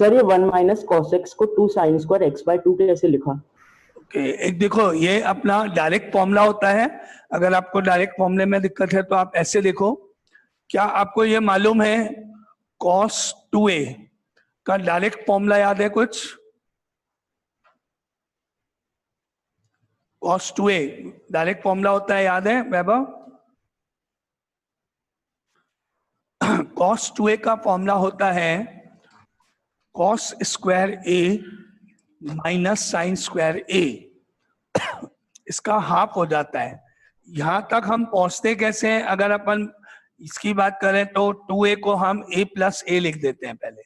Sir ये 1 माइनस cos x को 2 साइन स्क्वायर एक्स बाय 2 कैसे लिखा? ओके, एक देखो ये अपना डायरेक्ट फॉर्मूला होता है। अगर आपको डायरेक्ट फॉर्मूले में दिक्कत है तो आप ऐसे देखो। क्या आपको ये मालूम है cos 2a का डायरेक्ट फॉर्मूला याद है कुछ? cos 2a डायरेक्ट फॉर्मूला होता है, याद है वैभव? cos 2a का फॉर्मूला होता है cos square a minus sine square a, इसका हाफ हो जाता है। यहां तक हम पहुंचते कैसे हैं? अगर अपन इसकी बात करें तो 2a को हम a प्लस ए लिख देते हैं पहले,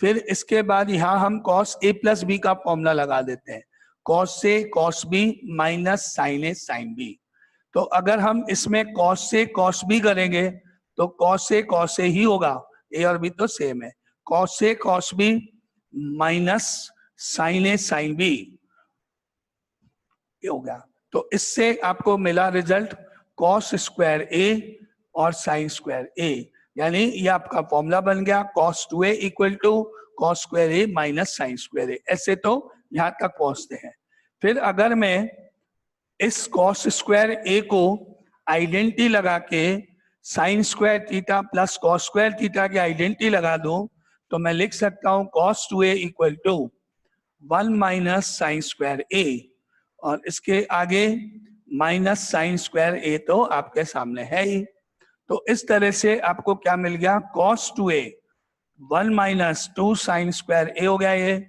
फिर इसके बाद यहां हम cos a प्लस बी का फॉर्मूला लगा देते हैं, cos से cos b minus sine a sine b। तो अगर हम इसमें cos से cos b करेंगे तो cos से cos a ही होगा, a और b तो सेम है। cos से cos b minus sine a sine b ये हो गया। तो इससे आपको मिला रिजल्ट cos स्क्वायर a और साइन स्क्वायर a, यानी ये आपका फॉर्मूला बन गया cos 2a equal to cos square a minus sine square a। ऐसे तो यहां तक पहुंचते हैं। फिर अगर मैं इस cos स्क्वायर a को आइडेंटिटी लगा के sine square theta plus cos square theta की आइडेंटिटी लगा दूं तो मैं लिख सकता हूं cos 2a equal to 1 minus sine square a, और इसके आगे माइनस साइन स्क्वायर a तो आपके सामने है ही। तो इस तरह से आपको क्या मिल गया? cos 2a 1 minus 2 sign square a हो गया ये।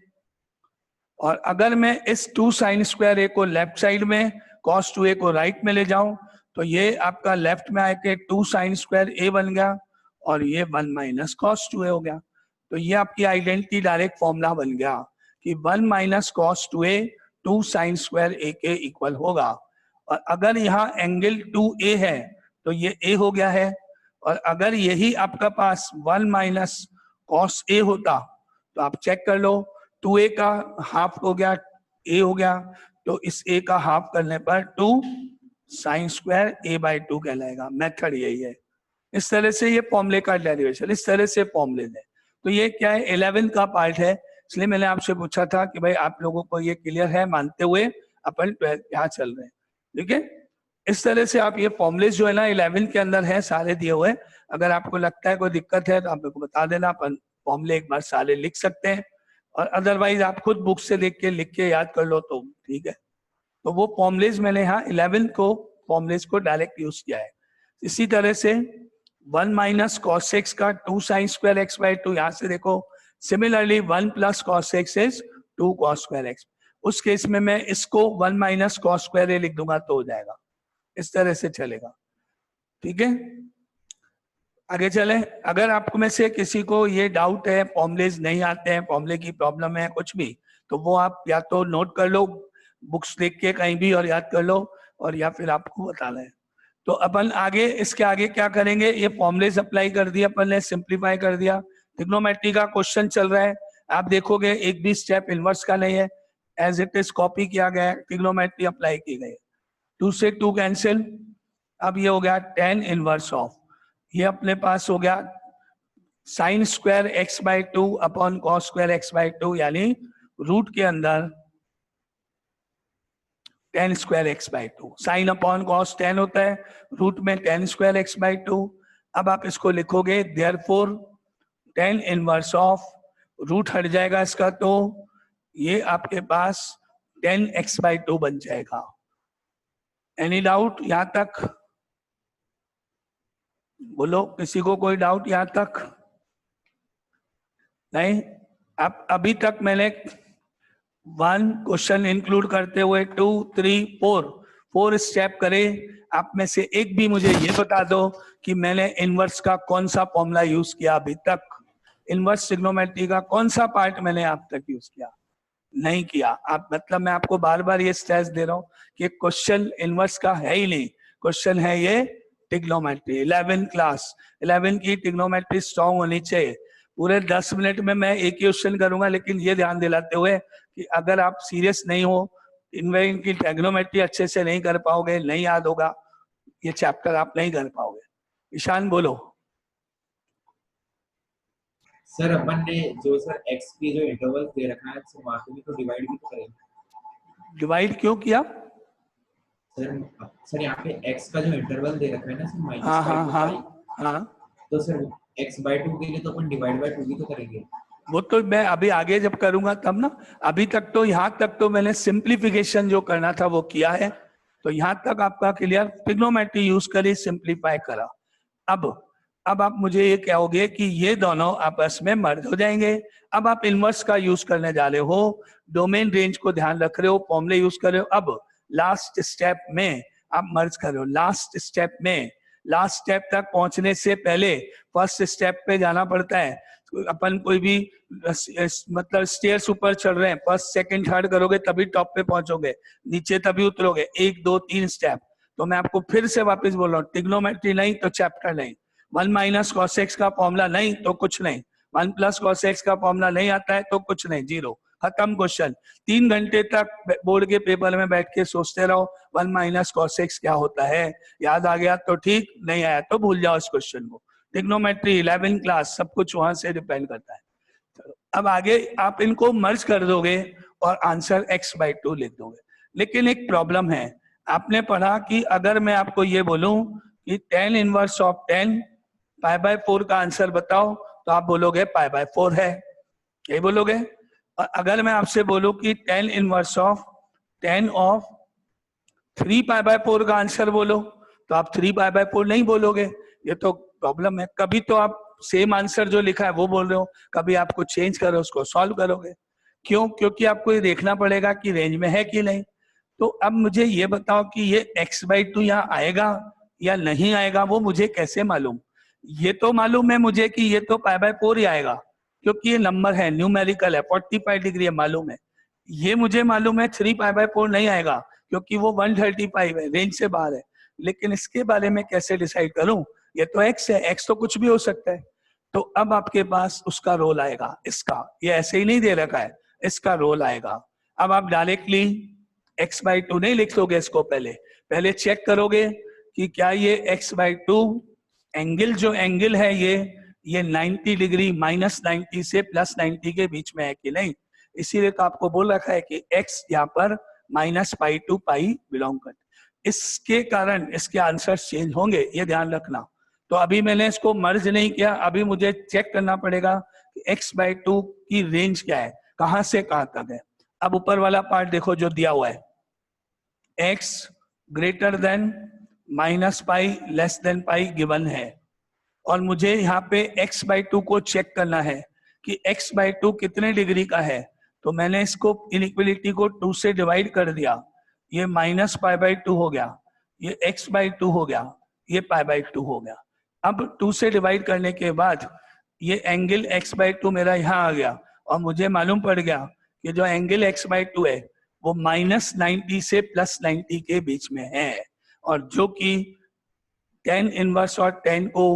और अगर मैं इस 2 साइन स्क्वायर a को लेफ्ट साइड में, cos 2a को राइट में ले जाऊं तो ये आपका लेफ्ट में आके 2 साइन स्क्वायर a बन गया और ये 1 माइनस cos 2a हो गया। तो ये आपकी आइडेंटिटी डायरेक्ट फॉर्मूला बन गया कि 1 minus cos 2a 2 sign square a के इक्वल होगा। और अगर यहाँ एंगल 2a है तो ये a हो गया है, और अगर यही आपका पास 1 माइनस cos a होता तो आप चेक कर लो, 2a का हाफ हो गया a हो गया, तो इस a का हाफ करने पर 2 साइन स्क्वायर a बाई 2 कहलाएगा। मेथड यही है। इस तरह से ये फॉर्मूले का डेरिवेशन, इस तरह से फॉर्मूले है। तो ये क्या है? 11 का पार्ट है, इसलिए मैंने आपसे पूछा था कि भाई आप लोगों को ये क्लियर है, मानते हुए अपन 12 यहाँ चल रहे हैं। ठीक है, इस तरह से आप ये फॉर्मूले जो है ना 11 के अंदर है, सारे दिए हुए। अगर आपको लगता है कोई दिक्कत है तो आप मेरे को बता देना, अपन फॉर्मूले एक बार सारे लिख सकते हैं, और अदरवाइज आप खुद बुक से देख के लिख के याद कर लो तो ठीक है। तो वो फॉर्मुलेज मैंने यहाँ 11 को फॉर्मुलेज को डायरेक्ट यूज किया है। इसी तरह से 1 माइनस कॉस एक्स का 2 साइन स्क्वायर एक्स बाई 2, यहाँ से देखो similarly 1 plus cos x is 2 cos square x. उस केस में मैं इसको 1 माइनस कॉस स्क्वायर ए लिख दूंगा तो हो जाएगा। इस तरह से चलेगा। ठीक है, आगे चले। अगर आपको में से किसी को ये डाउट है, फॉर्मुलेज नहीं आते हैं, फॉर्मुले की प्रॉब्लम है कुछ भी, तो वो आप या तो नोट कर लो बुक्स देख के कहीं भी और याद कर लो, और या फिर आपको बता दें। तो अपन आगे इसके आगे क्या करेंगे? ये फॉर्मुलेज अप्लाई कर दिया अपन ने, सिंप्लीफाई कर दिया। ट्रिग्नोमेट्री का क्वेश्चन चल रहा है, आप देखोगे एक भी स्टेप इनवर्स का नहीं है, एज इट इज कॉपी किया गया है, ट्रिग्नोमेट्री अप्लाई की गई है। 2 से 2 कैंसिल, अब ये हो गया tan इनवर्स ऑफ, ये अपने पास हो गया sine square x by 2 upon cos square x by 2, यानी रूट के अंदर tan square x by 2। Sine upon cos tan होता है, रूट में tan स्क्वायर एक्स बाई 2। अब आप इसको लिखोगे therefore tan inverse of, root हट जाएगा इसका, तो ये आपके पास tan x बाई 2 बन जाएगा। एनी डाउट यहां तक? बोलो, किसी को कोई डाउट यहां तक? नहीं? अब अभी तक मैंने 1 क्वेश्चन इंक्लूड करते हुए 2, 3, 4 स्टेप करे। आप में से एक भी मुझे ये बता दो कि मैंने इनवर्स का कौन सा फॉर्मूला यूज किया अभी तक, इनवर्स ट्रिग्नोमेट्री का कौन सा पार्ट मैंने आप तक यूज किया? नहीं किया। आप मतलब मैं आपको बार बार ये स्ट्रेस दे रहा हूं कि क्वेश्चन इनवर्स का है ही नहीं, क्वेश्चन है ये ट्रिग्नोमेट्री। 11 क्लास 11 की ट्रिग्नोमेट्री स्ट्रॉन्ग होनी चाहिए। पूरे 10 मिनट में मैं एक ही क्वेश्चन करूंगा, लेकिन ये ध्यान दिलाते हुए कि अगर आप सीरियस नहीं हो, इनकी ट्रिग्नोमेट्री अच्छे से नहीं कर पाओगे, नहीं याद होगा, ये चैप्टर आप नहीं कर पाओगे। ईशान बोलो। सर अपन ने जो सर x की जो इंटरवल दे रखा है सर वहाँ पे भी तो डिवाइड भी तो करेंगे। डिवाइड क्यों किया? सर यहाँ पे x का जो इंटरवल दे रखा है ना सर हाँ -5 हाँ to हाँ 5, हाँ, तो सर x/2 के लिए तो अपन divide/2 भी तो करेंगे। वो तो मैं अभी आगे जब करूंगा तब ना। अभी तक तो यहाँ तक तो मैंने सिंप्लीफिकेशन जो करना था वो किया है, तो यहाँ तक आपका क्लियर। ट्रिग्नोमेट्री यूज करी, सिंप्लीफाई करा। अब आप मुझे ये कहोगे कि ये दोनों आपस में मर्ज हो जाएंगे। अब आप इनवर्स का यूज करने जा रहे हो, डोमेन रेंज को ध्यान रख रहे हो, फॉर्मूले यूज कर रहे हो। अब लास्ट स्टेप में आप मर्ज कर रहे हो। लास्ट स्टेप तक पहुंचने से पहले फर्स्ट स्टेप पे जाना पड़ता है। अपन कोई भी मतलब स्टेयर्स ऊपर चढ़ रहे हैं, फर्स्ट सेकंड थर्ड करोगे तभी टॉप पे पहुंचोगे, नीचे तभी उतरोगे, 1 2 3 स्टेप। तो मैं आपको फिर से वापस बोल रहा हूँ, ट्रिग्नोमेट्री नहीं तो चैप्टर नहीं, 1 माइनस कॉस एक्स का फॉर्मूला नहीं तो कुछ नहीं, 1 प्लस कॉस एक्स का फॉर्मूला नहीं आता है तो कुछ नहीं, जीरो, खत्म क्वेश्चन। 3 घंटे तक बोर्ड के पेपर में बैठ के सोचते रहो 1 माइनस कॉस एक्स क्या होता है, याद आ गया तो ठीक, नहीं आया तो भूल जाओ इस क्वेश्चन को। ट्रिग्नोमेट्री 11 क्लास सब कुछ वहां से डिपेंड करता है। अब आगे आप इनको मर्ज कर दोगे और आंसर x/2 लिख दोगे। लेकिन एक प्रॉब्लम है, आपने पढ़ा कि अगर मैं आपको ये बोलूं कि tan इनवर्स ऑफ 10 π/4 का आंसर बताओ, तो आप बोलोगे π/4 है, यही बोलोगे। और अगर मैं आपसे बोलूं कि tan इनवर्स ऑफ 10 ऑफ 3 π/4 का आंसर बोलो, तो आप 3 π/4 नहीं बोलोगे। ये तो प्रॉब्लम है। कभी तो आप सेम आंसर जो लिखा है वो बोल रहे हो, कभी आपको चेंज करो, उसको सॉल्व करोगे। क्यों? क्योंकि आपको ये देखना पड़ेगा कि रेंज में है कि नहीं। तो अब मुझे ये बताओ कि ये x/2 यहाँ आएगा या नहीं आएगा, वो मुझे कैसे मालूम? ये तो मालूम है मुझे कि ये तो π/4 ही आएगा, क्योंकि ये नंबर है, न्यूमेरिकल है, 45 डिग्री है, मालूम है। ये मुझे मालूम है 3 π/4 नहीं आएगा, क्योंकि वो 135 है, रेंज से बाहर है। लेकिन इसके बारे में कैसे डिसाइड करूं? ये तो x है, x तो कुछ भी हो सकता है। तो अब आपके पास उसका रोल आएगा, इसका, ये ऐसे ही नहीं दे रखा है, इसका रोल आएगा। अब आप डायरेक्टली x/2 नहीं लिख दोगे इसको, पहले चेक करोगे कि क्या ये x/2 एंगल, जो एंगल है ये 90 डिग्री -90 से +90 के बीच में है कि नहीं। इसीलिए तो आपको बोल रखा है कि x यहाँ पर -π to π बिलोंग कर, इसके कारण इसके आंसर चेंज होंगे, ये ध्यान रखना। तो अभी मैंने इसको मर्ज नहीं किया, अभी मुझे चेक करना पड़ेगा कि x/2 की रेंज क्या है, कहां से कहां तक है। अब ऊपर वाला पार्ट देखो जो दिया हुआ है, x greater than -π less than π given है, और मुझे यहाँ पे x/2 को चेक करना है कि x/2 कितने डिग्री का है। तो मैंने इसको इनइक्वलिटी को 2 से डिवाइड कर दिया, ये -π/2 हो गया, ये x/2 हो गया, ये π/2 हो गया। अब 2 से डिवाइड करने के बाद ये एंगल x/2 मेरा यहाँ आ गया, और मुझे मालूम पड़ गया कि जो एंगल x/2 है वो -90 से +90 के बीच में है, और जो कि tan इनवर्स और tan को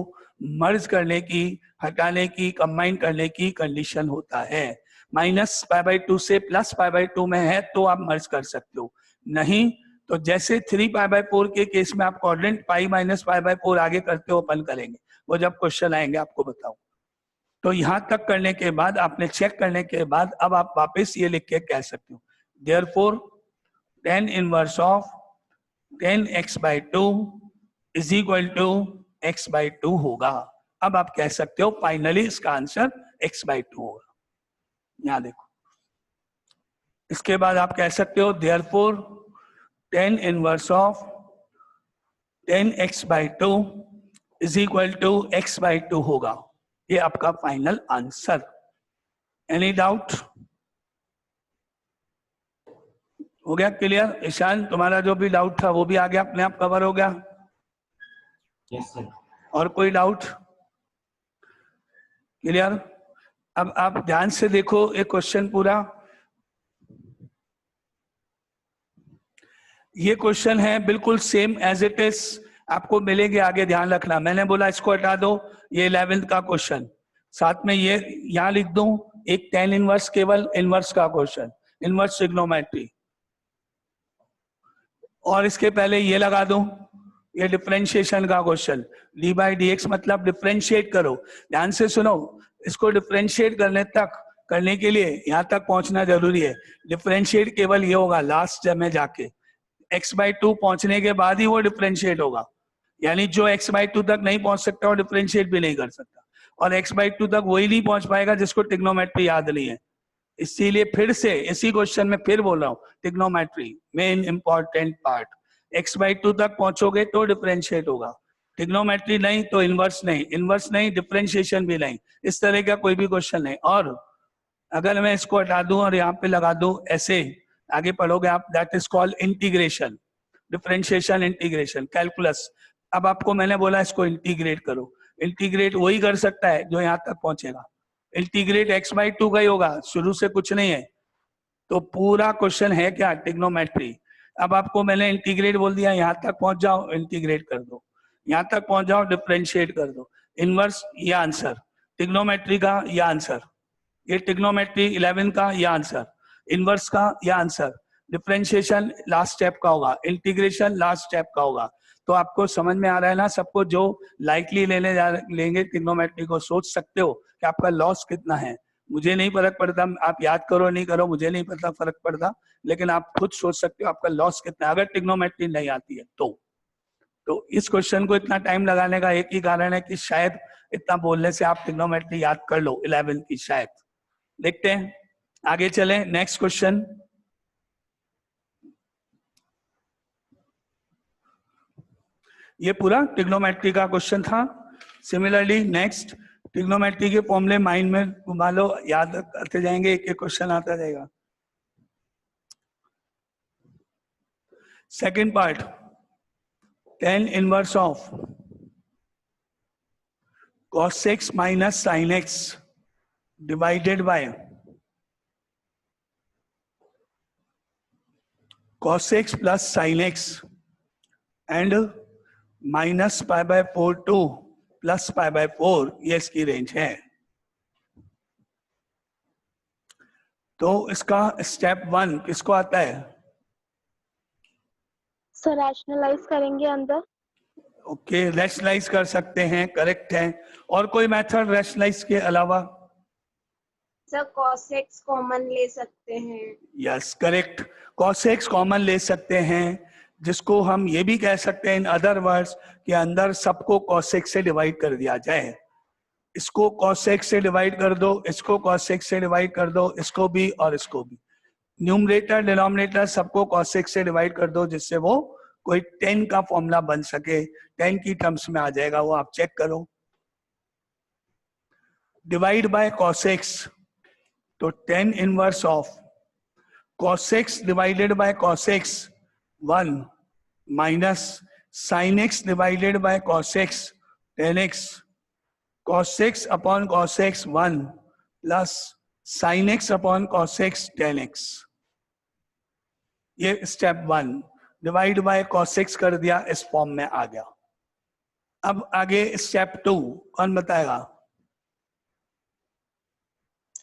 मर्ज करने की, हटाने की, कंबाइन करने की कंडीशन होता है। -π/2 से +π/2 में है तो आप मर्ज कर सकते हो, नहीं तो जैसे 3 π/4 के केस में आप कोऑर्डिनेट π-π/4 आगे करते हो, अपन करेंगे वो जब क्वेश्चन आएंगे आपको बताऊं। तो यहां तक करने के बाद, आपने चेक करने के बाद, अब आप वापस ये लिख के कह सकते हो, therefore tan inverse of 10x/2 is equal to x/2 होगा। अब आप कह सकते हो फाइनली इसका आंसर x/2 होगा। यहां देखो, इसके बाद आप कह सकते हो therefore tan inverse of 10x/2 is equal to x/2 होगा। ये आपका फाइनल आंसर। Any doubt? हो गया क्लियर? ईशान, तुम्हारा जो भी डाउट था वो भी आ गया, अपने आप कवर हो गया? Yes sir. और कोई डाउट? क्लियर? अब आप ध्यान से देखो ये क्वेश्चन पूरा। ये क्वेश्चन है बिल्कुल सेम एज इट इज, आपको मिलेंगे आगे, ध्यान रखना। मैंने बोला इसको हटा दो, ये 11th का क्वेश्चन, साथ में ये यहां लिख दूं एक tan इनवर्स, केवल इनवर्स का क्वेश्चन, इनवर्स ट्रिग्नोमेट्री, और इसके पहले ये लगा दूं, ये डिफरेंशिएशन का क्वेश्चन, d/dx मतलब डिफरेंशिएट करो। ध्यान से सुनो, इसको डिफरेंशिएट करने के लिए यहाँ तक पहुंचना जरूरी है। डिफरेंशिएट केवल ये होगा लास्ट स्टेप में जाके, x/2 पहुंचने के बाद ही वो डिफरेंशिएट होगा। यानी जो x/2 तक नहीं पहुंच सकता वो डिफरेंशिएट भी नहीं कर सकता, और x/2 तक वही नहीं पहुंच पाएगा जिसको ट्रिग्नोमेट्री याद नहीं है। इसीलिए फिर से इसी क्वेश्चन में फिर बोल रहा हूँ, trigonometry main important part. x/2 तक पहुंचोगे तो डिफरेंशिएट होगा, ट्रिग्नोमेट्री नहीं तो इनवर्स नहीं, इनवर्स नहीं डिफरेंशिएशन भी नहीं, इस तरह का कोई भी क्वेश्चन नहीं। और अगर मैं इसको हटा दूं और यहाँ पे लगा दूं ऐसे, आगे पढ़ोगे आप, that is called integration, differentiation integration calculus. अब आपको मैंने बोला इसको इंटीग्रेट करो, इंटीग्रेट वही कर सकता है जो यहाँ तक पहुंचेगा। इंटीग्रेट x/2 का ही होगा, शुरू से कुछ नहीं है। तो पूरा क्वेश्चन है क्या, ट्रिग्नोमेट्री। अब आपको मैंने इंटीग्रेट बोल दिया, यहाँ तक पहुंच जाओ इंटीग्रेट कर दो, यहाँ तक पहुंच जाओ डिफरेंशिएट कर दो। इनवर्स ये आंसर, ट्रिग्नोमेट्री का ये आंसर, ये ट्रिग्नोमेट्री 11 का ये आंसर, इनवर्स का ये आंसर, डिफरेंशिएशन लास्ट स्टेप का होगा, इंटीग्रेशन लास्ट स्टेप का होगा। तो आपको समझ में आ रहा है ना सबको, जो लाइटली लेंगे ट्रिग्नोमेट्री को, सोच सकते हो कि आपका लॉस कितना है। मुझे नहीं फर्क पड़ता आप याद करो नहीं करो, मुझे नहीं पता फर्क पड़ता, लेकिन आप खुद सोच सकते हो आपका लॉस कितना है अगर ट्रिग्नोमेट्री नहीं आती है तो इस क्वेश्चन को इतना टाइम लगाने का एक ही कारण है कि शायद इतना बोलने से आप ट्रिग्नोमेट्री याद कर लो 11 की शायद। देखते हैं आगे चलें, नेक्स्ट क्वेश्चन। ये पूरा ट्रिग्नोमेट्री का क्वेश्चन था। सिमिलरली नेक्स्ट, ट्रिग्नोमेट्री के फॉर्मूले माइंड में घुमा लो, याद करते जाएंगे, एक एक क्वेश्चन आता जाएगा। Second part, tan inverse of cos x minus sin x divided by cos x plus sin x and minus π/4 to plus π/4, ये इसकी रेंज है। तो इसका स्टेप 1 किसको आता है? सर रैशनलाइज करेंगे अंदर। ओके, रैशनलाइज कर सकते हैं, करेक्ट है। और कोई मेथड रैशनलाइज के अलावा? सर cos x कॉमन ले सकते हैं। Yes correct, cos x common ले सकते हैं, जिसको हम ये भी कह सकते हैं इन अदर वर्ड्स कि अंदर सबको cos x से डिवाइड कर दिया जाए। इसको cos x से डिवाइड कर दो, इसको cos x से डिवाइड कर दो, इसको भी और इसको भी। न्यूमरेटर डिनोमिनेटर सबको cos x से डिवाइड कर दो, जिससे वो कोई 10 का फॉर्मूला बन सके, 10 की टर्म्स में आ जाएगा, वो आप चेक करो। डिवाइड बाय cos x, तो tan inverse of cos x divided by cos x 1 minus sin x divided by cos x tan x, cos x upon cos x 1 plus sin x upon cos x tan x। ये step 1, divide by cos x कर दिया, इस form में आ गया। अब आगे step 2 कौन बताएगा?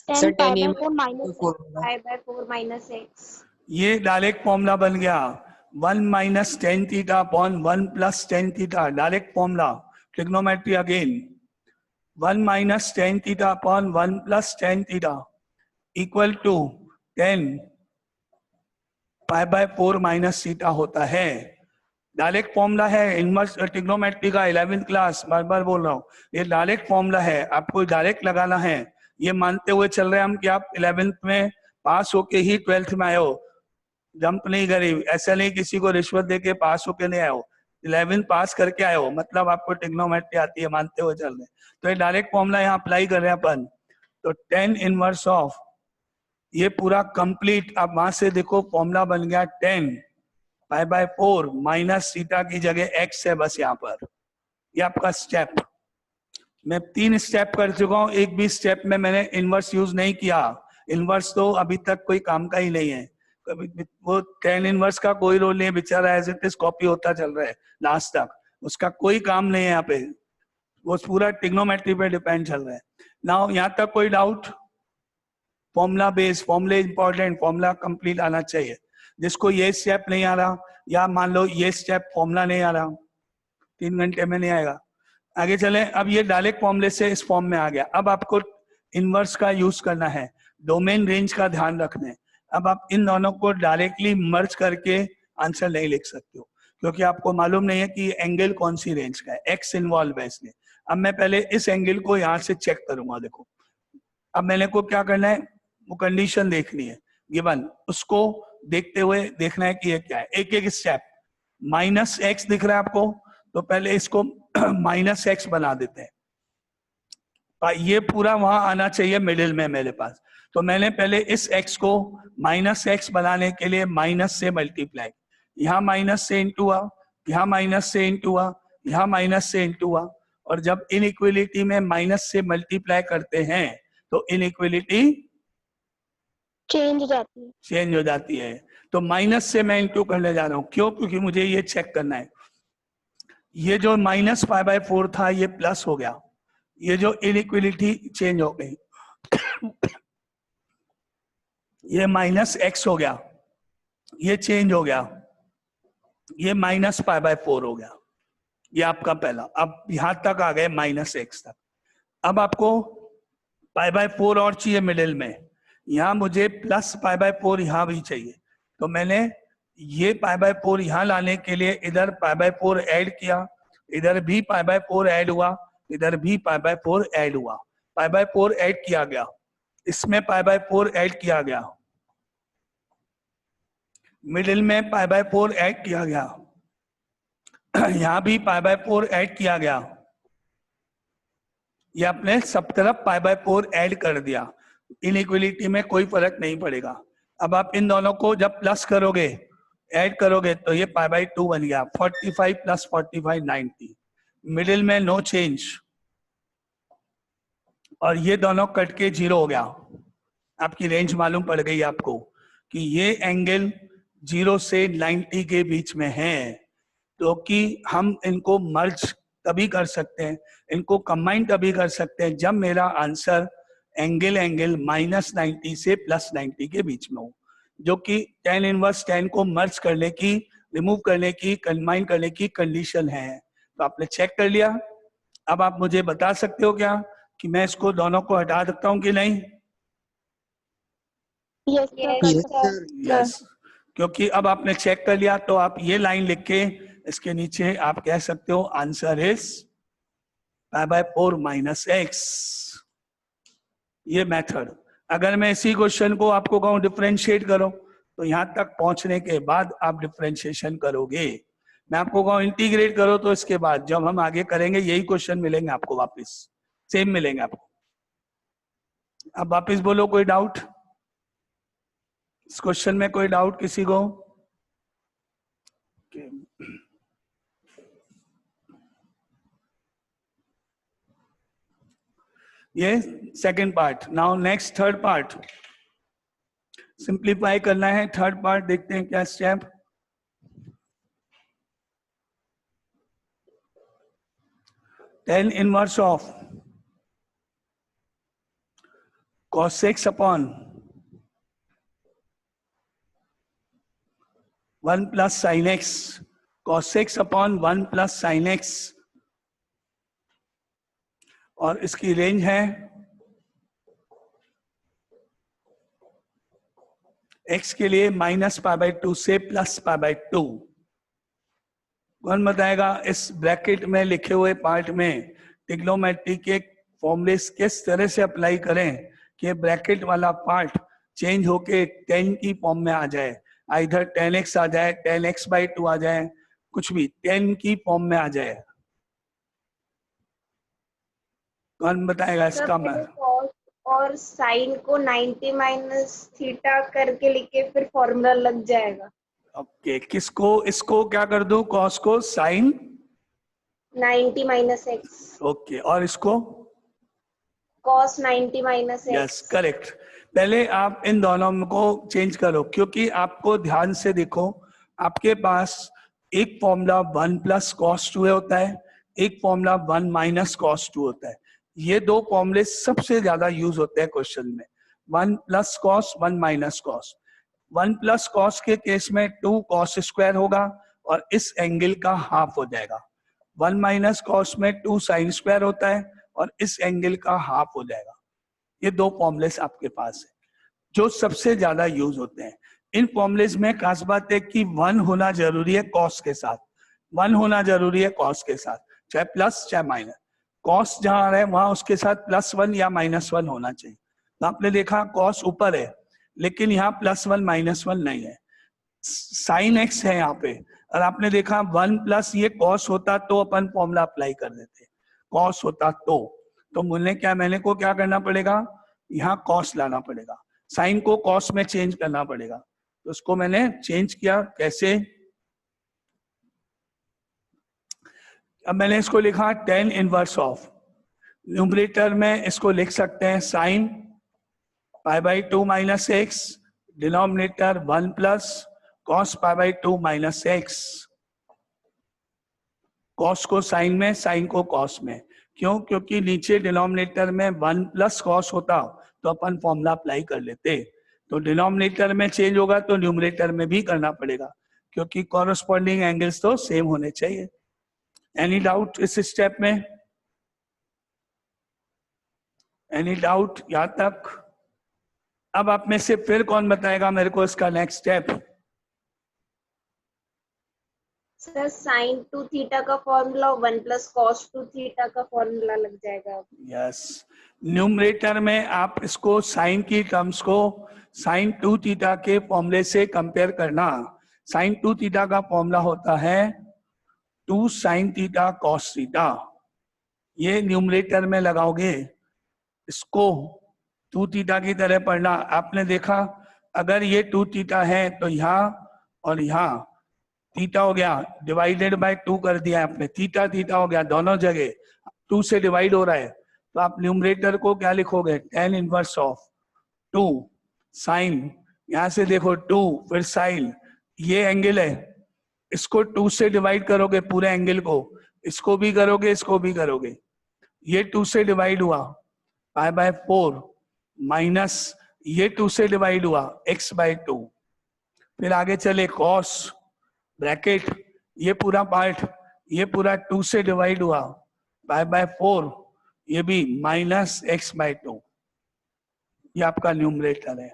tan π/4 minus x। ये डायरेक्ट फॉर्मूला बन गया, 1 minus tan theta upon 1 plus tan theta, direct formula, trigonometry again. 1 minus tan theta upon 1 plus tan theta equal to 10 π/4 minus theta होता है। डायरेक्ट फॉर्मूला है, इनवर्स ट्रिग्नोमेट्री का 11th class, बार बार बोल रहा हूँ, ये डायरेक्ट फॉर्मूला है, आपको डायरेक्ट लगाना है। ये मानते हुए चल रहे हैं हम कि आप 11th में पास होके ही 12th में आए हो, जंप नहीं करी, ऐसा नहीं किसी को रिश्वत देके पास होके नहीं आए हो, 11th पास करके आए हो, मतलब आपको ट्रिग्नोमेट्री आती है, मानते हुए चल रहे हैं। तो ये डायरेक्ट फॉर्मूला यहाँ अप्लाई कर रहे हैं अपन। तो tan इनवर्स ऑफ, ये पूरा कंप्लीट, अब वहां से देखो फॉर्मूला बन गया 10 π/4 माइनस थीटा की जगह x है बस यहाँ पर। ये आपका स्टेप, मैं 3 स्टेप कर चुका हूँ, एक भी स्टेप में मैंने इनवर्स यूज नहीं किया। इनवर्स तो अभी तक कोई काम का ही नहीं है, वो tan इनवर्स का कोई रोल नहीं है, बेचारा एज इट इज कॉपी होता चल रहा है लास्ट तक, उसका कोई काम नहीं है यहाँ पे, वो पूरा ट्रिग्नोमेट्री पे डिपेंड चल रहा है। नाउ यहाँ तक कोई डाउट? फॉर्मूला बेस, फॉर्मूले इंपॉर्टेंट, फॉर्मूला कंप्लीट आना चाहिए। जिसको ये स्टेप नहीं आ रहा, या मान लो ये स्टेप फॉर्मूला नहीं आ रहा, 3 घंटे में नहीं आएगा। आगे चले, अब ये डायरेक्ट फॉर्मूले से इस फॉर्म में आ गया। अब आपको इनवर्स का यूज करना है, डोमेन रेंज का ध्यान रखना है। अब आप इन दोनों को डायरेक्टली मर्ज करके आंसर नहीं लिख सकते हो, क्योंकि आपको मालूम नहीं है कि एंगल कौन सी रेंज का है, एक्स इन्वॉल्व है इसलिए। अब मैं पहले इस एंगल को यहाँ से चेक करूंगा। देखो अब मैंने को क्या करना है, वो कंडीशन देखनी है गिवन, उसको देखते हुए देखना है कि ये क्या है। एक एक स्टेप, माइनस एक्स दिख रहा है आपको, तो पहले इसको माइनस एक्स बना देते हैं। ये पूरा वहां आना चाहिए मिडिल में मेरे पास, तो मैंने पहले इस x को माइनस एक्स बनाने के लिए माइनस से मल्टीप्लाई, यहाँ माइनस से इंटू हुआ, यहाँ माइनस से इंटू हुआ, यहाँ माइनस से इंटू हुआ। और जब इनइक्वलिटी में माइनस से मल्टीप्लाई करते हैं तो इनइक्वलिटी चेंज हो जाती है। तो माइनस से मैं इंटू करने जा रहा हूँ, क्यों? क्योंकि मुझे ये चेक करना है, ये जो माइनस 5/4 था ये प्लस हो गया, ये जो इनइक्वलिटी चेंज हो गई, ये माइनस एक्स हो गया, ये चेंज हो गया, ये माइनस 5/4 हो गया। ये आपका पहला, अब यहां तक आ गए माइनस एक्स तक। अब आपको 5/4 और चाहिए मिडिल में, यहाँ मुझे प्लस 5/4 यहाँ भी चाहिए, तो मैंने ये 5/4 यहाँ लाने के लिए इधर 5/4 ऐड किया, इधर भी 5/4 ऐड हुआ, इधर भी 5/4 ऐड हुआ। 5/4 ऐड किया गया, इसमें 5/4 ऐड किया गया, मिडिल में 5/4 ऐड किया गया, यहां भी 5/4 ऐड किया गया, ये आपने सब तरफ 5/4 ऐड कर दिया। इनइक्वलिटी में कोई फर्क नहीं पड़ेगा। अब आप इन दोनों को जब प्लस करोगे, ऐड करोगे, तो ये 5/2 बन गया। 45 + 45 90, मिडिल में नो चेंज, और ये दोनों कट के 0 हो गया। आपकी रेंज मालूम पड़ गई आपको कि ये एंगल 0 से 90 के बीच में है, तो कि हम इनको मर्ज तभी कर सकते हैं, इनको कंबाइन तभी कर सकते हैं जब मेरा आंसर एंगल -90 से +90 के बीच में हो, जो कि tan इनवर्स tan को मर्ज करने की, रिमूव करने की, कंबाइन करने की कंडीशन है। तो आपने चेक कर लिया। अब आप मुझे बता सकते हो क्या कि मैं इसको दोनों को हटा सकता हूं कि नहीं? यस, क्योंकि अब आपने चेक कर लिया, तो आप ये लाइन लिख के इसके नीचे आप कह सकते हो आंसर इज 5/4 - x। ये मेथड, अगर मैं इसी क्वेश्चन को आपको कहूं डिफरेंशिएट करो, तो यहां तक पहुंचने के बाद आप डिफरेंशिएशन करोगे। मैं आपको कहूं इंटीग्रेट करो, तो इसके बाद जब हम आगे करेंगे यही क्वेश्चन मिलेंगे आपको, वापस सेम मिलेंगे आपको। अब वापस बोलो, कोई डाउट इस क्वेश्चन में? कोई डाउट किसी को? ये second part. Now next third part, simplify करना है। थर्ड पार्ट देखते हैं क्या step. tan inverse of cos x upon 1 + sin x, cos x upon 1 + sin x, और इसकी रेंज है x के लिए -π/2 से +π/2। कौन बताएगा इस ब्रैकेट में लिखे हुए पार्ट में ट्रिग्नोमेट्री के फॉर्मूले किस तरह से अप्लाई करें कि ब्रैकेट वाला पार्ट चेंज होके tan की फॉर्म में आ जाए, इधर tan x आ जाए, tan x/2 आ जाए, कुछ भी tan की फॉर्म में आ जाए। कौन बताएगा इसका? cos और साइन को 90 - थीटा करके लिखे, फिर फॉर्मूला लग जाएगा। ओके, किसको? इसको क्या कर दूं? cos को sin 90 - x, ओके, और इसको cos 90 - x। Yes, correct. पहले आप इन दोनों को चेंज करो, क्योंकि आपको ध्यान से देखो, आपके पास एक फॉर्मूला 1 + cos 2 होता है, एक फॉर्मूला 1 - cos 2 होता है। ये दो फॉर्मूले सबसे ज्यादा यूज होते हैं क्वेश्चन में, 1 + cos 1 - cos। 1 + cos के केस में 2 cos² होगा और इस एंगल का हाफ हो जाएगा। 1 - cos में 2 sin² होता है और इस एंगल का हाफ हो जाएगा। ये दो फॉर्मुलेस आपके पास है जो सबसे ज्यादा यूज होते हैं। इन फॉर्मुलेस में खास बात है कि 1 होना जरूरी है कॉस के साथ, 1 होना जरूरी है कॉस के साथ, चाहे प्लस चाहे माइनस। कॉस जहां है वहां उसके साथ +1 या -1 होना चाहिए। तो आपने देखा कॉस ऊपर है लेकिन यहाँ +1 -1 नहीं है, साइन एक्स है यहाँ पे। और आपने देखा 1 प्लस ये कॉस होता तो अपन फॉर्मूला अप्लाई कर देते, कॉस होता तो मैंने को क्या करना पड़ेगा, यहाँ कॉस लाना पड़ेगा, साइन को कॉस में चेंज करना पड़ेगा। तो उसको मैंने चेंज किया, कैसे? अब मैंने इसको लिखा tan इनवर्स ऑफ, न्यूमरेटर में इसको लिख सकते हैं sine π/2 - x, denominator 1 plus cos π/2 - x, cos को साइन में, साइन को cos में। क्यों? क्योंकि नीचे डिनोमिनेटर में 1 प्लस cos होता तो अपन फॉर्मूला अप्लाई कर लेते, तो डिनोमिनेटर में चेंज होगा तो न्यूमरेटर में भी करना पड़ेगा क्योंकि कॉरस्पॉन्डिंग एंगल्स तो सेम होने चाहिए। एनी डाउट इस स्टेप में? एनी डाउट यहां तक? अब आप में से फिर कौन बताएगा मेरे को इसका next step? Sir sine 2 theta का फॉर्मूला 1 प्लस कॉस 2 थीटा का फॉर्मूला लग जाएगा। यस, न्यूमरेटर में आप इसको साइन की टर्म्स को साइन 2 थीटा के फॉर्मूले से कंपेयर करना। साइन 2 थीटा का फॉर्मूला होता है 2 साइन थीटा कॉस थीटा। ये न्यूमरेटर में लगाओगे, इसको 2 थीटा की तरह पढ़ना। आपने देखा अगर ये 2 थीटा है तो यहाँ और यहाँ थीटा हो गया, डिवाइडेड बाय 2 कर दिया आपने, थीटा थीटा हो गया, दोनों जगह 2 से डिवाइड हो रहा है। तो आप न्यूमरेटर को क्या लिखोगे, tan इनवर्स ऑफ 2 साइन, यहां से देखो 2 फिर साइन, ये एंगल है, इसको 2 से डिवाइड करोगे पूरे एंगल को, इसको भी करोगे इसको भी करोगे, ये 2 से डिवाइड हुआ π/4 माइनस ये 2 से डिवाइड हुआ x/2, फिर आगे चले cos ब्रैकेट, ये पूरा पार्ट, ये पूरा 2 से डिवाइड हुआ π/4, ये भी माइनस x/2। ये आपका न्यूमरेटर है।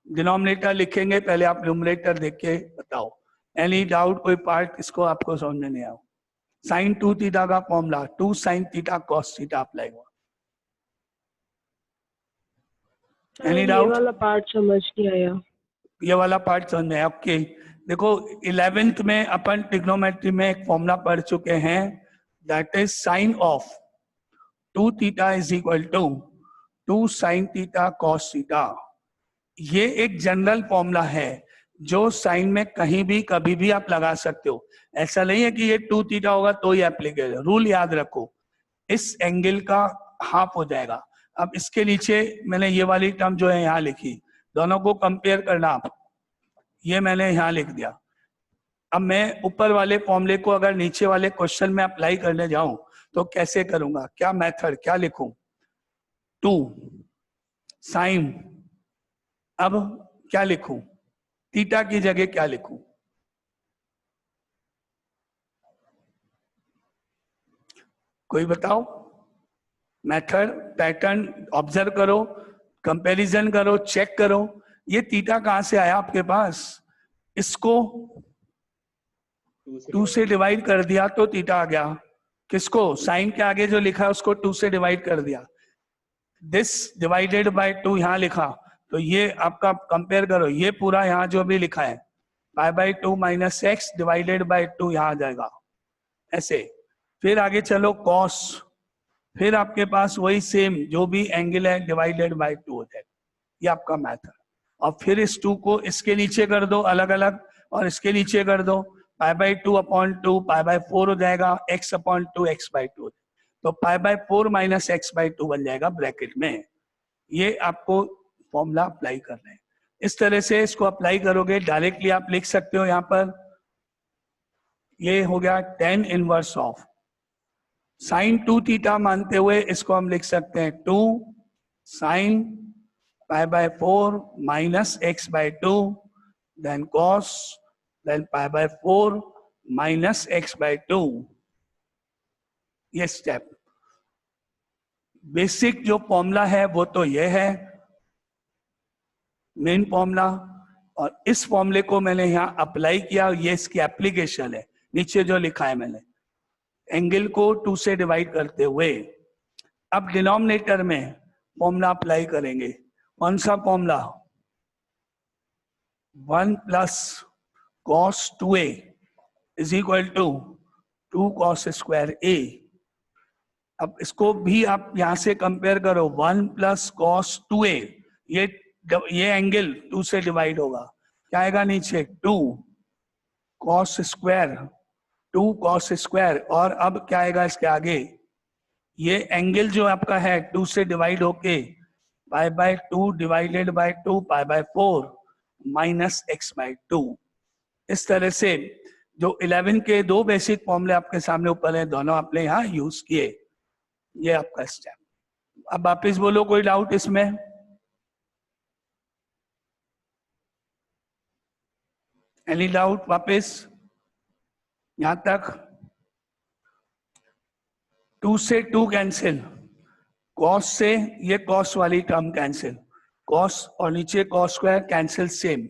डिनोमिनेटर लिखेंगे, पहले आप न्यूमरेटर देख के बताओ। Any doubt? कोई पार्ट इसको आपको समझ में नहीं आया? साइन 2 थीटा का formula 2 sine theta cos theta apply हुआ। Any doubt? ये वाला पार्ट समझ नहीं आया। ये वाला पार्ट समझ में आया? ओके, देखो 11th में अपन ट्रिग्नोमेट्री में एक फॉर्मूला पढ़ चुके हैं, that is sine of 2 theta is equal to 2 sine theta cos theta. ये एक जनरल फॉर्मूला है जो साइन में कहीं भी कभी भी आप लगा सकते हो। ऐसा नहीं है कि ये 2 थीटा होगा तो ही एप्लीकेबल है। रूल याद रखो, इस एंगल का हाफ हो जाएगा। अब इसके नीचे मैंने ये वाली टर्म जो है यहाँ लिखी, दोनों को कंपेयर करना आप, ये मैंने यहाँ लिख दिया। अब मैं ऊपर वाले फॉर्मूले को अगर नीचे वाले क्वेश्चन में अप्लाई करने जाऊं तो कैसे करूंगा, क्या मेथड, क्या लिखूं? 2 साइन, अब क्या लिखूं, थीटा की जगह क्या लिखूं? कोई बताओ? मेथड, पैटर्न ऑब्जर्व करो, कंपैरिजन करो, चेक करो। ये थीटा कहां से आया आपके पास? इसको 2 से डिवाइड कर दिया तो थीटा आ गया। किसको? साइन के आगे जो लिखा है उसको 2 से डिवाइड कर दिया, दिस डिवाइडेड बाय 2 यहां लिखा, तो ये आपका कंपेयर करो, ये पूरा यहाँ जो भी लिखा है π/2 - x डिवाइडेड बाय 2 यहाँ आ जाएगा ऐसे। फिर आगे चलो cos, फिर आपके पास वही सेम जो भी एंगल है डिवाइडेड बाय 2 हो जाएगा। ये आपका मैथड। और फिर इस 2 को इसके नीचे कर दो अलग अलग, और इसके नीचे कर दो, π/2/2 π/4 हो जाएगा, x/2 x/2, तो π/4 - x/2 बन जाएगा ब्रैकेट में। ये आपको फॉर्मूला अप्लाई कर रहे हैं। इस तरह से इसको अप्लाई करोगे, डायरेक्टली आप लिख सकते हो यहाँ पर, ये हो गया tan inverse of sine 2 theta मानते हुए इसको हम लिख सकते हैं 2 sine π/4 minus x/2 then cos then π/4 minus x/2। ये स्टेप बेसिक जो फॉर्मूला है वो तो ये है मेन फॉर्मूला, और इस फॉर्मूले को मैंने यहाँ अप्लाई किया, ये इसकी एप्लीकेशन है। नीचे जो लिखा है मैंने, एंगल को 2 से डिवाइड करते हुए अब डिनोमिनेटर में फॉर्मूला अप्लाई करेंगे। कौन सा formula? 1 plus cos 2a is equal to 2 cos square a। अब इसको भी आप यहां से कंपेयर करो, 1 प्लस cos 2a, ये एंगल 2 से डिवाइड होगा, क्या आएगा नीचे? 2 cos स्क्वायर, 2 cos स्क्वायर, और अब क्या आएगा इसके आगे? ये एंगल जो आपका है 2 से डिवाइड होके pi by 2 divided by 2 pi by 4 minus x by 2। इस तरह से जो 11 के दो बेसिक फॉर्मूले आपके सामने ऊपर है, दोनों आपने यहाँ यूज किए। ये आपका स्टेप। अब वापिस बोलो, कोई डाउट इसमें? एनी डाउट वापिस यहां तक? 2 से 2 कैंसिल, कॉस से ये कॉस वाली टर्म कैंसिल, कॉस और नीचे कॉस स्क्वायर कैंसिल सेम।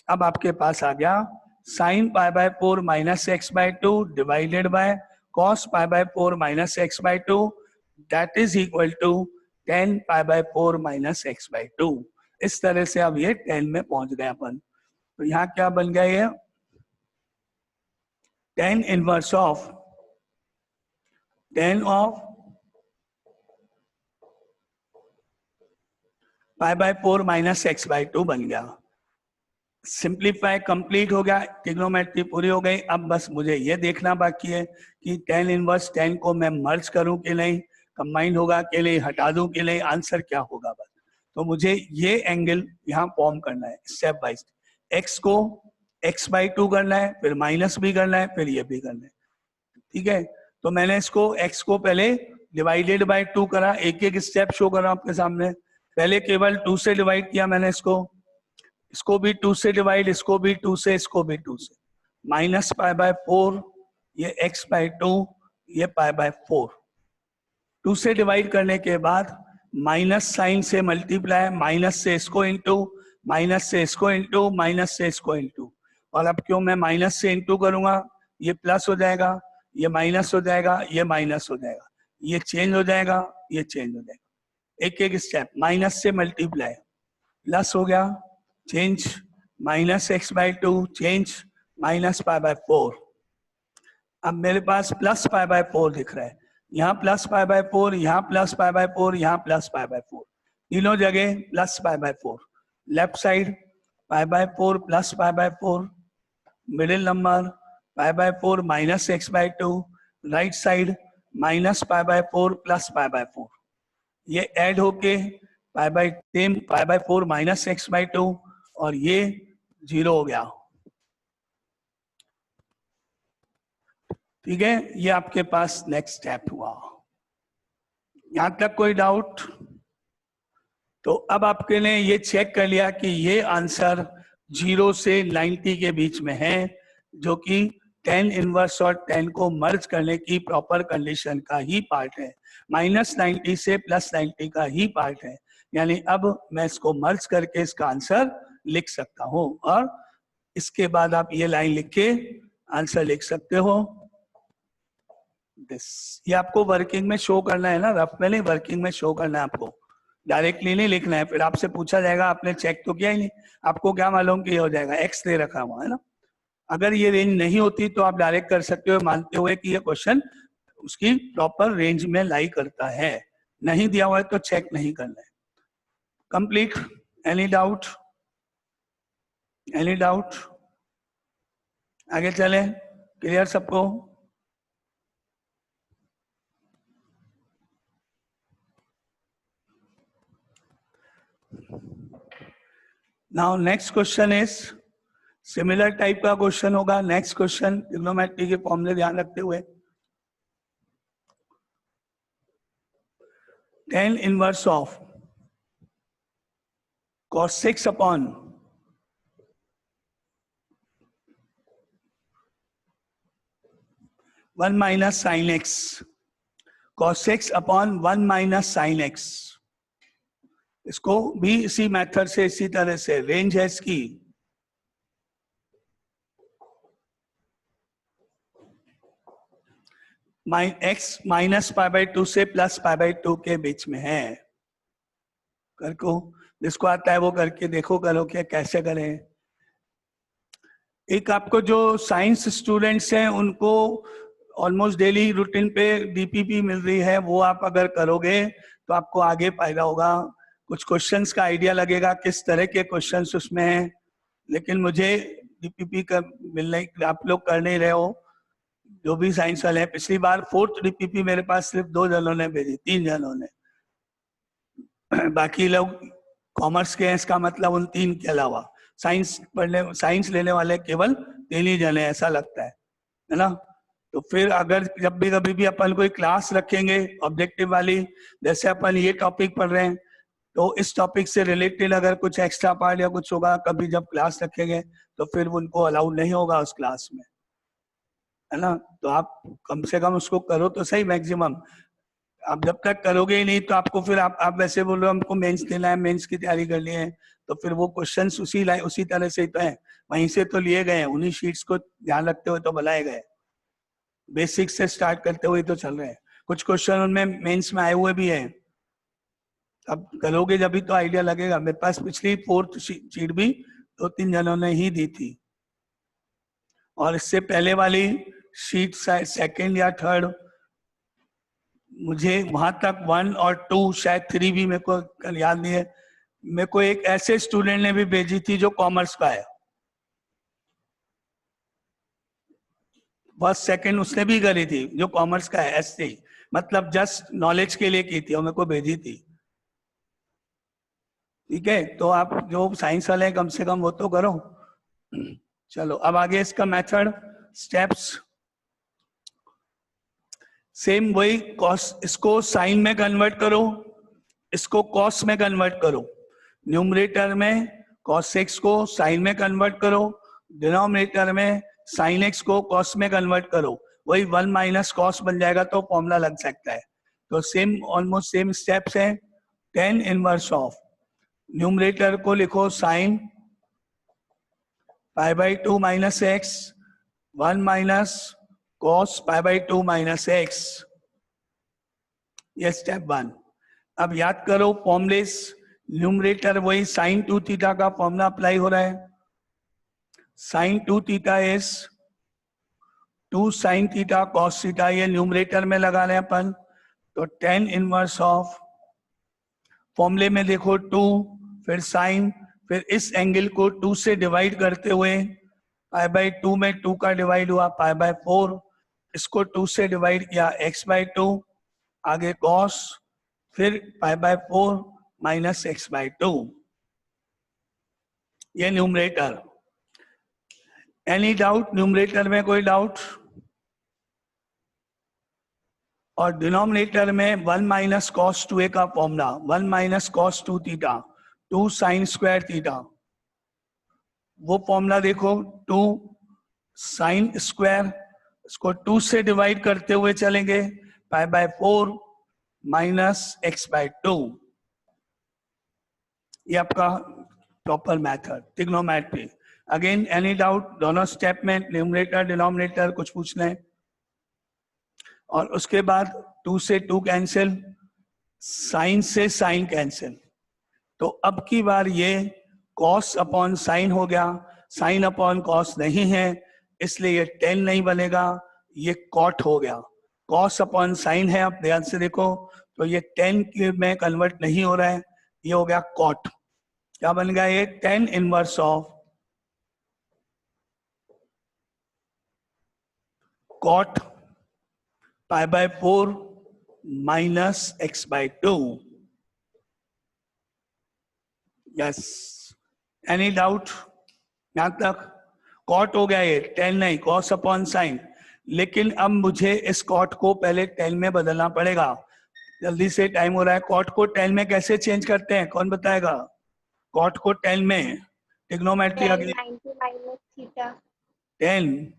अब आपके पास आ गया sine pi by 4 minus x by 2 divided by cos pi by 4 minus x by 2, that is equal to 10 pi by 4 minus x by 2। इस तरह से अब ये 10 में पहुंच गए अपन। तो यहाँ क्या बन गया? ये 10 inverse of 10 of pi by 4 minus x by 2 बन गया। सिंप्लीफाई कंप्लीट हो गया, ट्रिग्नोमेट्री पूरी हो गई। अब बस मुझे ये देखना बाकी है कि 10 इनवर्स 10 को मैं मर्ज करूं कि नहीं, कंबाइन होगा कि नहीं, हटा दूं कि नहीं, आंसर क्या होगा बस। तो मुझे ये एंगल यहाँ फॉर्म करना है स्टेप बाय स्टेप। एक्स को x बाई 2 करना है, फिर माइनस भी करना है, फिर ये भी करना है। ठीक है, तो मैंने इसको x को पहले डिवाइडेड बाय 2 करा, एक एक स्टेप शो कर रहा हूं आपके सामने। पहले केवल 2 से डिवाइड किया मैंने इसको भी 2 से डिवाइड, इसको भी 2 से, इसको भी 2 से। माइनस पाई बाय 4, ये x बाय 2, ये पाई बाय 4। 2 से डिवाइड करने के बाद माइनस साइन से मल्टीप्लाई, माइनस से इसको इंटू, माइनस से इसको इंटू, माइनस से इसको इंटू। और अब क्यों मैं माइनस से इंटू करूंगा, ये प्लस हो जाएगा, ये माइनस हो जाएगा, ये माइनस हो जाएगा, ये चेंज हो जाएगा, ये चेंज हो जाएगा। एक एक स्टेप, माइनस से मल्टीप्लाई, प्लस हो गया, change, minus x by 2, change, minus pi by 4। अब मेरे पास प्लस पाई बाय 4 दिख रहा है, यहाँ प्लस पाई बाय 4, यहाँ प्लस पाई बाय 4, यहाँ प्लस पाई बाय 4, तीनों जगह plus pi by 4। Left side pi by 4 plus pi by 4, middle number pi by 4 minus x by 2, right side minus pi by 4 plus pi by 4। ये add होके pi by 4 minus x by 2, और ये 0 हो गया। ठीक है, ये आपके पास नेक्स्ट स्टेप हुआ। यहां तक कोई डाउट? तो अब आपके ने ये चेक कर लिया कि ये आंसर 0 से 90 के बीच में है, जो कि 10 इनवर्स और 10 को मर्ज करने की प्रॉपर कंडीशन का ही पार्ट है, माइनस 90 से प्लस 90 का ही पार्ट है। यानी अब मैं इसको मर्ज करके इसका आंसर लिख सकता हूं, और इसके बाद आप ये लाइन लिख के आंसर लिख सकते हो। ये आपको वर्किंग में शो करना है ना, रफ में नहीं, वर्किंग में शो करना है आपको, डायरेक्टली नहीं लिखना है। फिर आपसे पूछा जाएगा आपने चेक तो किया ही नहीं, आपको क्या मालूम कि ये हो जाएगा, एक्स दे रखा हुआ है ना। अगर ये रेंज नहीं होती तो आप डायरेक्ट कर सकते हो, मानते हुए कि ये क्वेश्चन उसकी प्रॉपर रेंज में लाई करता है। नहीं दिया हुआ है तो चेक नहीं करना है। Complete? Any doubt? Any doubt? आगे चले, क्लियर सबको? Now next question is similar type का क्वेश्चन होगा। नेक्स्ट क्वेश्चन ट्रिग्नोमेट्री के फॉर्मूले ध्यान रखते हुए, tan inverse of cos 6 upon 1 minus sine x. cos x upon 1 minus sine x। इसको भी इसी मेथड से इसी तरह से रेंज है इसकी x माइनस पाई बाई 2 से प्लस पाई बाई 2 के बीच में है। करको जिसको आता है वो करके देखो, करो क्या कैसे करें। एक आपको जो साइंस स्टूडेंट्स हैं उनको ऑलमोस्ट डेली रूटीन पे डीपीपी मिल रही है, वो आप अगर करोगे तो आपको आगे फायदा होगा। कुछ क्वेश्चंस का आइडिया लगेगा किस तरह के क्वेश्चंस उसमें हैं, लेकिन मुझे डीपीपी का मिलने, आप लोग कर नहीं रहे हो जो भी साइंस वाले हैं। पिछली बार 4th डीपीपी मेरे पास सिर्फ 2 जनों ने भेजी, 3 जनों ने, बाकी लोग कॉमर्स के हैं, इसका मतलब उन 3 के अलावा साइंस लेने वाले केवल 3 ही जने, ऐसा लगता है ना। तो फिर अगर जब भी कभी भी अपन कोई क्लास रखेंगे ऑब्जेक्टिव वाली, जैसे अपन ये टॉपिक पढ़ रहे हैं, तो इस टॉपिक से रिलेटेड अगर कुछ एक्स्ट्रा पार्ट या कुछ होगा कभी जब क्लास रखेंगे तो फिर उनको अलाउड नहीं होगा उस क्लास में, है ना। तो आप कम से कम उसको करो तो सही मैक्सिमम। आप जब तक करोगे ही नहीं तो आपको फिर आप वैसे बोल रहे हो हमको मेंस देना है, मेंस की तैयारी करनी है, तो फिर वो क्वेश्चंस उसी तरह से ही तो है, वहीं से तो लिए गए हैं, उन्हीं शीट्स को ध्यान रखते हुए तो बनाए गए, बेसिक से स्टार्ट करते हुए तो चल रहे हैं। कुछ क्वेश्चन उनमें मेंस में आए हुए भी हैं, अब करोगे जब भी तो आइडिया लगेगा। मेरे पास पिछली 4th शीट भी 2-3 जनों ने ही दी थी, और इससे पहले वाली शीट 2nd या 3rd, मुझे वहां तक 1 और 2 शायद 3 भी मेरे को याद नहीं है। मेरे को एक ऐसे स्टूडेंट ने भी भेजी थी जो कॉमर्स का है, 1st 2nd उसने भी करी थी, जो कॉमर्स का है, ऐसे मतलब जस्ट नॉलेज के लिए की थी और मेरे को भेजी थी। ठीक है, तो आप जो साइंस वाले हैं कम से कम वो तो करो। चलो अब आगे इसका मेथड स्टेप्स सेम वही, कॉस इसको साइन में कन्वर्ट करो, इसको कॉस में कन्वर्ट करो, न्यूमरेटर में कॉस एक्स को साइन में कन्वर्ट करो, डिनोमिनेटर में साइन एक्स को कॉस में कन्वर्ट करो, वही 1 माइनस कॉस बन जाएगा, तो फॉर्मूला लग सकता है। तो सेम ऑलमोस्ट सेम स्टेप्स हैं। 10 इनवर्स ऑफ न्यूमरेटर को लिखो sine pi by 2 minus x, 1 माइनस cos pi by 2 minus x, ये स्टेप 1। अब याद करो फॉर्मूलेस, न्यूमरेटर वही साइन 2 थीटा का फॉर्मूला अप्लाई हो रहा है, sine 2 theta is 2 sine theta cos theta, ये न्यूमरेटर में लगा रहे हैं अपन। तो 10 इनवर्स ऑफ, फॉर्मूले में देखो 2 फिर साइन, फिर इस एंगल को 2 से डिवाइड करते हुए पाई बाई 2 में 2 का डिवाइड हुआ पाई बाई 4, इसको 2 से डिवाइड किया x बाई 2, आगे cos, फिर pi by 4 minus x by 2, ये न्यूमरेटर। एनी डाउट न्यूमरेटर में, कोई डाउट? और डिनोमिनेटर में 1 माइनस कॉस 2a का फॉर्मूला, 1 माइनस cos 2 theta, 2 sign square theta, वो फॉर्मूला देखो, 2 साइन स्क्वायर, इसको 2 से डिवाइड करते हुए चलेंगे pi by 4 minus x by 2, ये आपका proper method trigonometry. Again any doubt? दोनों स्टेप में न्यूमरेटर डिनोमिनेटर कुछ पूछ लें, और उसके बाद 2 से 2 कैंसिल, साइन से साइन कैंसिल, तो अब की बार ये कॉस अपॉन साइन हो गया, साइन अपॉन कॉस नहीं है इसलिए ये 10 नहीं बनेगा, ये कॉट हो गया। कॉस अपॉन साइन है, आप ध्यान से देखो, तो ये 10 में कन्वर्ट नहीं हो रहा है, ये हो गया कॉट। क्या बन गया ये? 10 inverse of cot pi by 4 minus x by 2। Yes, any doubt यहां तक? कॉट हो गया ये, 10 नहीं, कॉस अपॉन साइन। लेकिन अब मुझे इस कॉट को पहले 10 में बदलना पड़ेगा, जल्दी से टाइम हो रहा है। कॉट को 10 में कैसे चेंज करते हैं, कौन बताएगा? कॉट को 10 में ट्रिग्नोमेट्री आ गई, 90 माइनस थीटा, 10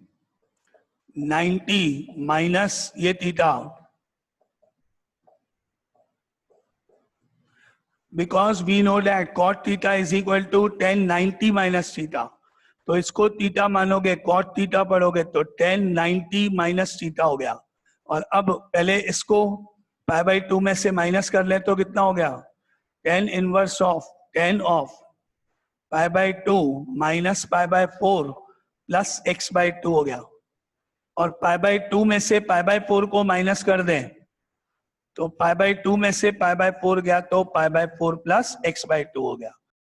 90 माइनस ये theta, because we know that cot theta is equal to 1090 minus theta, तो इसको थीटा मानोगे, cot थीटा पढ़ोगे तो 1090 माइनस थीटा हो गया। और अब पहले इसको पाई बाई 2 में से माइनस कर ले तो कितना हो गया, 10 inverse of 10 of pi by 2 minus pi by 4 plus x by 2 हो गया। और पाई बाई 2 में से पाई बाई 4 को माइनस कर दें तो पाई बाई 2 में से पाई बाई 4 गया तो pi by 4 plus x by 2 हो गया।